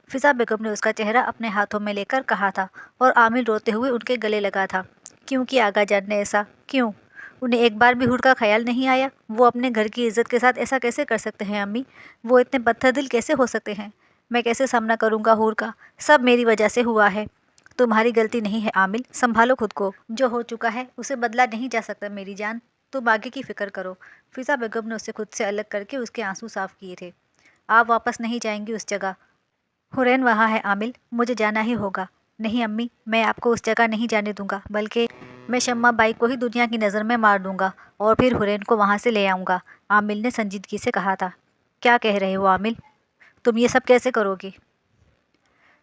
فضا بیگم نے اس کا چہرہ اپنے ہاتھوں میں لے کر کہا تھا اور عامل روتے ہوئے ان کے گلے لگا تھا۔ کیوں کیا آغا جان نے ایسا؟ کیوں؟ انہیں ایک بار بھی حور کا خیال نہیں آیا؟ وہ اپنے گھر کی عزت کے ساتھ ایسا کیسے کر سکتے ہیں امی؟ وہ اتنے پتھر دل کیسے ہو سکتے ہیں؟ میں کیسے سامنا کروں گا حور کا؟ سب میری وجہ سے ہوا ہے۔ تمہاری غلطی نہیں ہے عامل، سنبھالو خود کو۔ جو ہو چکا ہے اسے بدلا نہیں جا سکتا میری جان، تم آگے کی فکر کرو۔ فضا بیگم نے اسے خود سے الگ کر کے اس کے آنسو صاف کیے تھے۔ آپ واپس نہیں جائیں گی اس جگہ؟ حورین وہاں ہے عامل، مجھے جانا ہی ہوگا۔ نہیں امی، میں آپ کو اس جگہ نہیں جانے دوں گا، بلکہ میں شمع بائی کو ہی دنیا کی نظر میں مار دوں گا اور پھر حورین کو وہاں سے لے آؤں گا، عامل نے سنجیدگی سے کہا تھا۔ کیا کہہ رہے ہو عامل؟ تم یہ سب کیسے کرو گی؟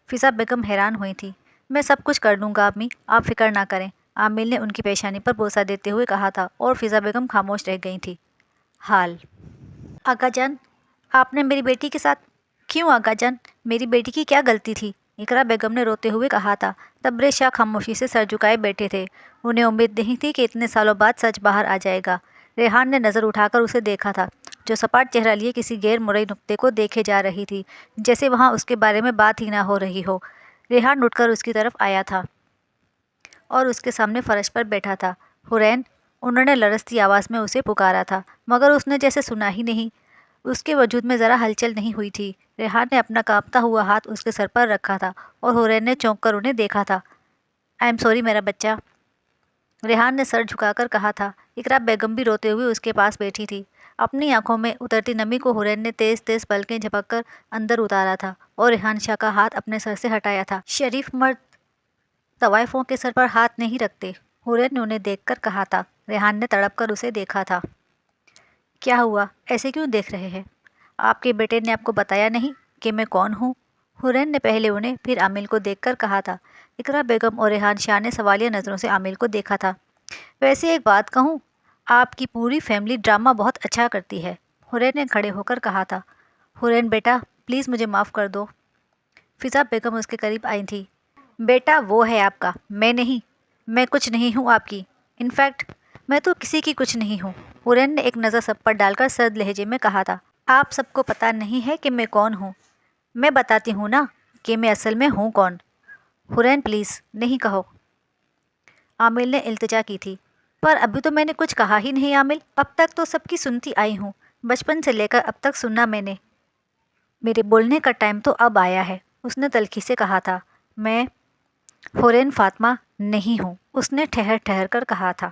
فضا بیگم حیران ہوئی تھی۔ میں سب کچھ کر لوں گا امی، آپ فکر نہ کریں، عامل نے ان کی پیشانی پر بوسہ دیتے ہوئے کہا تھا اور فضا بیگم خاموش رہ گئی تھی۔ حال آغا جان، آپ نے میری بیٹی کے ساتھ… کیوں آغا جان؟ میری بیٹی کی کیا غلطی تھی؟ اقرا بیگم نے روتے ہوئے کہا تھا۔ تبریز شاہ خاموشی سے سر جھکائے بیٹھے تھے۔ انہیں امید نہیں تھی کہ اتنے سالوں بعد سچ باہر آ جائے گا۔ ریحان نے نظر اٹھا کر اسے دیکھا تھا، جو سپاٹ چہرہ لیے کسی غیر مرئی نکتے کو دیکھے جا رہی تھی، جیسے وہاں اس کے بارے میں بات ہی نہ ہو رہی ہو۔ ریحان اٹھ کر اس کی طرف آیا تھا اور اس کے سامنے فرش پر بیٹھا تھا۔ حورین، انہوں نے لرزتی آواز میں اسے پکارا تھا، مگر اس نے جیسے سنا ہی نہیں۔ اس کے وجود میں ذرا ہلچل نہیں ہوئی تھی۔ ریحان نے اپنا کانپتا ہوا ہاتھ اس کے سر پر رکھا تھا اور حورین نے چونک کر انہیں دیکھا تھا۔ آئی ایم سوری میرا بچہ، ریحان نے سر جھکا کر کہا تھا۔ اقرا بیگم بھی روتے ہوئے اس کے پاس بیٹھی تھی۔ اپنی آنکھوں میں اترتی نمی کو حورین نے تیز تیز پلکیں جھپک کر اندر اتارا تھا اور ریحان شاہ کا ہاتھ اپنے سر سے ہٹایا تھا۔ شریف مرد طوائفوں کے سر پر ہاتھ نہیں رکھتے، حورین نے انہیں دیکھ کر کہا تھا۔ ریحان نے تڑپ کر اسے دیکھا تھا۔ کیا ہوا؟ ایسے کیوں دیکھ رہے ہیں؟ آپ کے بیٹے نے آپ کو بتایا نہیں کہ میں کون ہوں؟ حورین نے پہلے انہیں پھر عامل کو دیکھ کر کہا تھا۔ اقرا بیگم اور ریحان شاہ نے سوالیہ نظروں سے عامل کو دیکھا تھا۔ ویسے ایک بات کہوں، آپ کی پوری فیملی ڈرامہ بہت اچھا کرتی ہے، حورین نے کھڑے ہو کر کہا تھا۔ حورین بیٹا، پلیز مجھے معاف کر دو۔ فضا بیگم اس کے قریب آئی تھی۔ بیٹا وہ ہے آپ کا، میں نہیں۔ میں کچھ نہیں ہوں آپ کی، انفیکٹ میں تو کسی کی کچھ نہیں ہوں، حورین نے ایک نظر سب پر ڈال کر سرد لہجے میں کہا تھا۔ آپ سب کو پتہ نہیں ہے کہ میں کون ہوں؟ میں بتاتی ہوں نا کہ میں اصل میں ہوں کون۔ حورین پلیز نہیں کہو، عامل نے التجا کی تھی۔ پر ابھی تو میں نے کچھ کہا ہی نہیں عامل، اب تک تو سب کی سنتی آئی ہوں، بچپن سے لے کر اب تک سننا میں نے، میرے بولنے کا ٹائم تو اب آیا ہے، اس نے تلخی سے کہا تھا۔ میں حورین فاطمہ نہیں ہوں، اس نے ٹھہر ٹھہر کر کہا تھا۔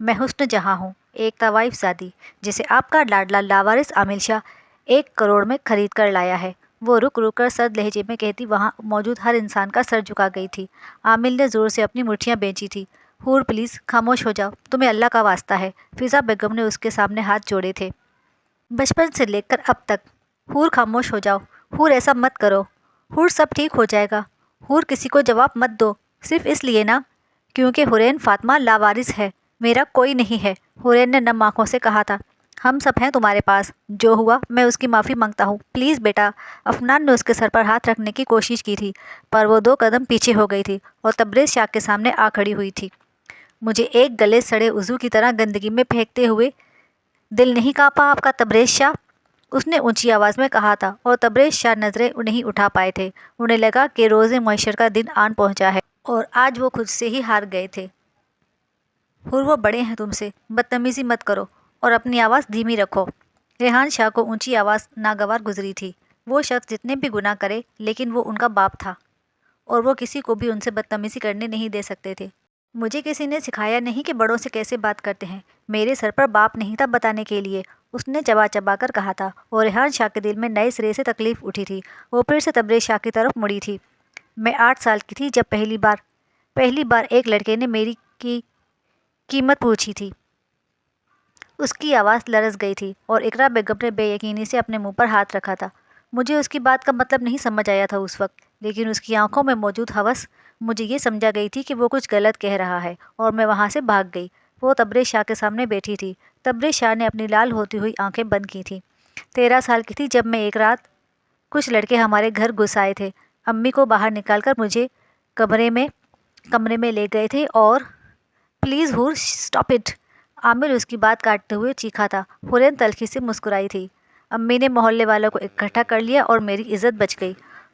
میں حسن جہاں ہوں، ایک طوائف زادی، جسے آپ کا لاڈلا لاوارث عامل شاہ 1 کروڑ میں خرید کر لایا ہے، وہ رک رک کر سرد لہجے میں کہتی وہاں موجود ہر انسان کا سر جھکا گئی تھی۔ عامل نے زور سے اپنی مٹھیاں بھینچی تھی۔ حور پلیز خاموش ہو جاؤ، تمہیں اللہ کا واسطہ ہے، فضا بیگم نے اس کے سامنے ہاتھ جوڑے تھے۔ بچپن سے لے کر اب تک، حور خاموش ہو جاؤ، حور ایسا مت کرو، حور سب ٹھیک ہو جائے گا، حور کسی کو جواب مت دو، صرف اس لیے نا کیونکہ حورین فاطمہ لاوارث ہے، میرا کوئی نہیں ہے، حورین نے نم آنکھوں سے کہا تھا۔ ہم سب ہیں تمہارے پاس، جو ہوا میں اس کی معافی مانگتا ہوں، پلیز بیٹا۔ افنان نے اس کے سر پر ہاتھ رکھنے کی کوشش کی تھی، پر وہ 2 قدم پیچھے ہو گئی تھی اور تبریز شاہ کے سامنے آ کھڑی ہوئی تھی۔ مجھے ایک گلے سڑے عضو کی طرح گندگی میں پھینکتے ہوئے دل نہیں کانپا آپ کا تبریز شاہ؟ اس نے اونچی آواز میں کہا تھا اور تبریز شاہ نظریں نہیں اٹھا پائے تھے۔ انہیں لگا کہ روز معاشر کا دن آن پہنچا ہے اور آج وہ خود سے ہی ہار گئے تھے۔ حور وہ بڑے ہیں تم سے، بدتمیزی مت کرو اور اپنی آواز دھیمی رکھو۔ ریحان شاہ کو اونچی آواز ناگوار گزری تھی۔ وہ شخص جتنے بھی گناہ کرے لیکن وہ ان کا باپ تھا اور وہ کسی کو بھی ان سے بدتمیزی کرنے نہیں دے سکتے تھے۔ مجھے کسی نے سکھایا نہیں کہ بڑوں سے کیسے بات کرتے ہیں، میرے سر پر باپ نہیں تھا بتانے کے لیے، اس نے چبا چبا کر کہا تھا اور ریحان شاہ کے دل میں نئے سرے سے تکلیف اٹھی تھی۔ وہ پھر سے تبریز شاہ کی طرف مڑی تھی۔ میں 8 سال کی تھی جب پہلی بار ایک لڑکے نے میری قیمت پوچھی تھی۔ اس کی آواز لرز گئی تھی اور اقرا بیگم نے بے یقینی سے اپنے منہ پر ہاتھ رکھا تھا۔ مجھے اس کی بات کا مطلب نہیں سمجھ آیا تھا اس وقت، لیکن اس کی آنکھوں میں موجود ہوس مجھے یہ سمجھا گئی تھی کہ وہ کچھ غلط کہہ رہا ہے اور میں وہاں سے بھاگ گئی۔ وہ تبریز شاہ کے سامنے بیٹھی تھی۔ تبریز شاہ نے اپنی لال ہوتی ہوئی آنکھیں بند کی تھیں۔ 13 سال کی تھی جب میں ایک رات کچھ لڑکے ہمارے گھر گھس آئے تھے، امی کو باہر نکال کر مجھے کمرے میں لے گئے تھے اور… پلیز حور اسٹاپ اٹ، عامل اس کی بات کاٹتے ہوئے چیخا تھا۔ حورین تلخی سے مسکرائی تھی۔ امی نے محلے والوں کو اکٹھا کر لیا اور میری عزت بچ گئی۔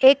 1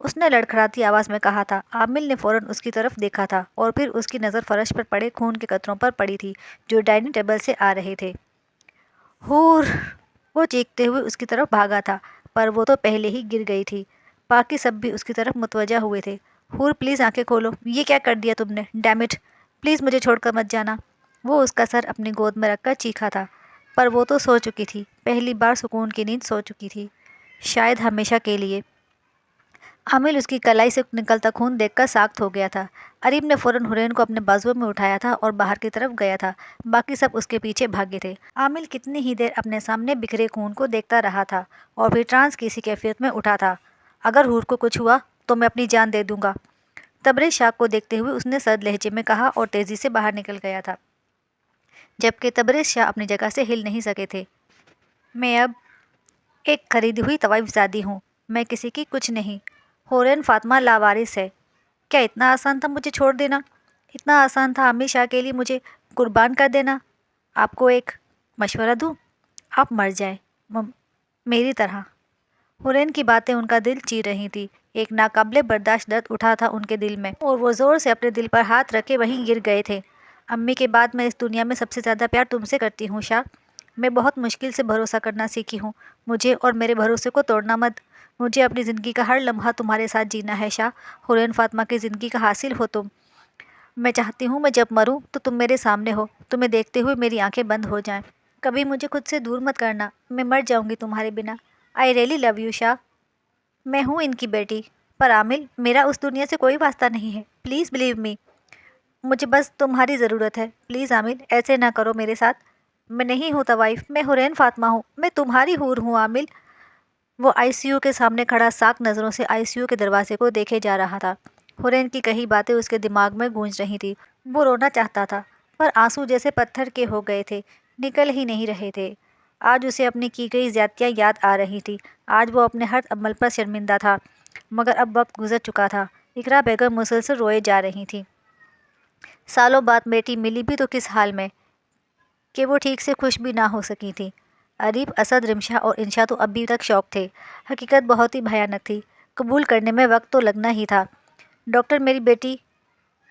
اس نے لڑکھڑاتی آواز میں کہا تھا۔ عامل نے فوراً اس کی طرف دیکھا تھا اور پھر اس کی نظر فرش پر پڑے خون کے قطروں پر پڑی تھی جو ڈائننگ ٹیبل سے آ رہے تھے۔ ہور! وہ چیختے ہوئے اس کی طرف بھاگا تھا پر وہ تو پہلے ہی گر گئی تھی۔ باقی سب بھی اس کی طرف متوجہ ہوئے تھے۔ ہور پلیز آنکھیں کھولو، یہ کیا کر دیا تم نے؟ Dam it! پلیز مجھے چھوڑ کر مت جانا۔ وہ اس کا سر اپنی گود میں رکھ کر چیخا تھا پر وہ تو سو چکی تھی، پہلی بار سکون کی نیند سو چکی تھی، شاید ہمیشہ کے لیے۔ عامل اس کی کلائی سے نکلتا خون دیکھ کر ساخت ہو گیا تھا۔ عریب نے فوراً حرین کو اپنے بازوؤں میں اٹھایا تھا اور باہر کی طرف گیا تھا۔ باقی سب اس کے پیچھے بھاگے تھے۔ عامل کتنی ہی دیر اپنے سامنے بکھرے خون کو دیکھتا رہا تھا اور پھر ٹرانس کی سی کیفیت میں اٹھا تھا۔ اگر ہور کو کچھ ہوا تو میں اپنی جان دے دوں گا۔ تبریز شاہ کو دیکھتے ہوئے اس نے سرد لہجے میں کہا اور تیزی سے باہر نکل گیا تھا، جبکہ تبریز شاہ اپنی جگہ سے ہل نہیں سکے تھے۔ میں اب ایک خریدی ہوئی طوائف زادی ہوں، میں کسی کی کچھ نہیں۔ حورین فاطمہ لاوارث ہے۔ کیا اتنا آسان تھا مجھے چھوڑ دینا؟ اتنا آسان تھا عامل شاہ کے لیے مجھے قربان کر دینا؟ آپ کو ایک مشورہ دوں؟ آپ مر جائیں میری طرح۔ حورین کی باتیں ان کا دل چیر رہی تھی۔ ایک ناقابل برداشت درد اٹھا تھا ان کے دل میں اور وہ زور سے اپنے دل پر ہاتھ رکھے وہیں گر گئے تھے۔ امی کے بعد میں اس دنیا میں سب سے زیادہ پیار تم سے کرتی ہوں شاہ۔ میں بہت مشکل سے بھروسہ کرنا سیکھی ہوں، مجھے اور میرے بھروسے کو توڑنا مت۔ مجھے اپنی زندگی کا ہر لمحہ تمہارے ساتھ جینا ہے شاہ۔ حورین فاطمہ کی زندگی کا حاصل ہو تم۔ میں چاہتی ہوں میں جب مروں تو تم میرے سامنے ہو، تمہیں دیکھتے ہوئے میری آنکھیں بند ہو جائیں۔ کبھی مجھے خود سے دور مت کرنا، میں مر جاؤں گی تمہارے بنا۔ آئی ریئلی لو یو شاہ۔ میں ہوں ان کی بیٹی، پر عامل میرا اس دنیا سے کوئی واسطہ نہیں ہے، پلیز بلیو می۔ مجھے بس تمہاری ضرورت ہے، پلیز عامل ایسے نہ کرو میرے ساتھ۔ میں نہیں ہوں طوائف، میں حورین فاطمہ ہوں، میں تمہاری حور ہوں عامل۔ وہ آئی سی یو کے سامنے کھڑا ساک نظروں سے آئی سی یو کے دروازے کو دیکھے جا رہا تھا۔ حورین کی کئی باتیں اس کے دماغ میں گونج رہی تھی۔ وہ رونا چاہتا تھا پر آنسو جیسے پتھر کے ہو گئے تھے، نکل ہی نہیں رہے تھے۔ آج اسے اپنی کی گئی زیادتیاں یاد آ رہی تھی، آج وہ اپنے ہر عمل پر شرمندہ تھا، مگر اب وقت گزر چکا تھا۔ اقرا بیگم مسلسل روئے جا رہی تھی۔ سالوں بعد بیٹی ملی بھی تو کس حال میں کہ وہ ٹھیک سے خوش بھی نہ ہو سکی تھی۔ عریب، اسد، رمشا اور انشا تو ابھی تک شوق تھے۔ حقیقت بہت ہی بھیانک تھی، قبول کرنے میں وقت تو لگنا ہی تھا۔ ڈاکٹر میری بیٹی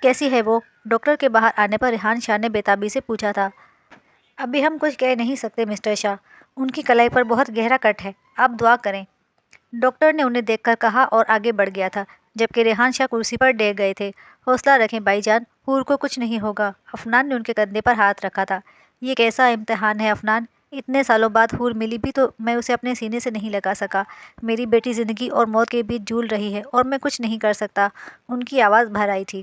کیسی ہے وہ؟ ڈاکٹر کے باہر آنے پر ریحان شاہ نے بےتابی سے پوچھا تھا۔ ابھی ہم کچھ کہہ نہیں سکتے مسٹر شاہ، ان کی کلائی پر بہت گہرا کٹ ہے، آپ دعا کریں۔ ڈاکٹر نے انہیں دیکھ کر کہا اور آگے بڑھ گیا تھا، جبکہ ریحان شاہ کرسی پر ڈگ گئے تھے۔ حوصلہ رکھیں بھائی جان، حور کو کچھ نہیں ہوگا۔ عفنان نے ان کے کندھے پر ہاتھ رکھا تھا۔ یہ کیسا امتحان ہے عفنان، اتنے سالوں بعد حور ملی بھی تو میں اسے اپنے سینے سے نہیں لگا سکا۔ میری بیٹی زندگی اور موت کے بیچ جھول رہی ہے اور میں کچھ نہیں کر سکتا۔ ان کی آواز بھر آئی تھی۔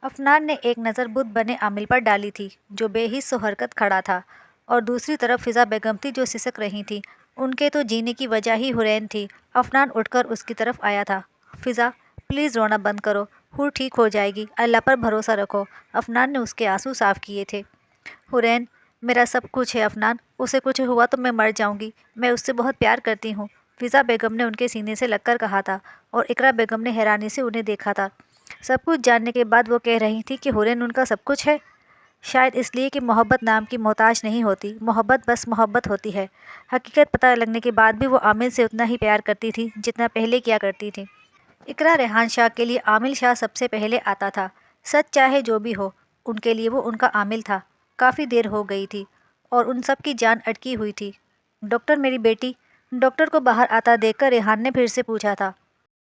عفنان نے ایک نظر بت بنے عامل پر ڈالی تھی جو بے حس و حرکت کھڑا تھا، اور دوسری طرف فضا بیگم تھی جو سسک رہی تھی۔ ان کے تو جینے کی وجہ ہی حورین تھی۔ عفنان اٹھ کر اس کی طرف آیا تھا۔ فضا پلیز رونا بند کرو، حور ٹھیک ہو جائے گی، اللہ پر بھروسہ رکھو۔ عفنان نے اس کے آنسو صاف کیے تھے۔ حورین میرا سب کچھ ہے عفنان، اسے کچھ ہوا تو میں مر جاؤں گی، میں اس سے بہت پیار کرتی ہوں، فضا بیگم نے ان کے سینے سے لگ کر کہا تھا، اور اقرا بیگم نے حیرانی سے انہیں دیکھا تھا۔ سب کچھ جاننے کے بعد وہ کہہ رہی تھی کہ حورین ان کا سب کچھ ہے؟ شاید اس لیے کہ محبت نام کی محتاج نہیں ہوتی، محبت بس محبت ہوتی ہے۔ حقیقت پتہ لگنے کے بعد بھی وہ عامل سے اتنا ہی پیار کرتی تھی جتنا پہلے کیا کرتی تھی۔ اقرا ریحان شاہ کے لیے عامل شاہ سب سے پہلے آتا تھا، سچ چاہے جو بھی ہو، ان کے لیے وہ ان کا عامل تھا۔ کافی دیر ہو گئی تھی اور ان سب کی جان اٹکی ہوئی تھی۔ ڈاکٹر میری بیٹی؟ ڈاکٹر کو باہر آتا دیکھ کر ریحان نے پھر سے پوچھا تھا۔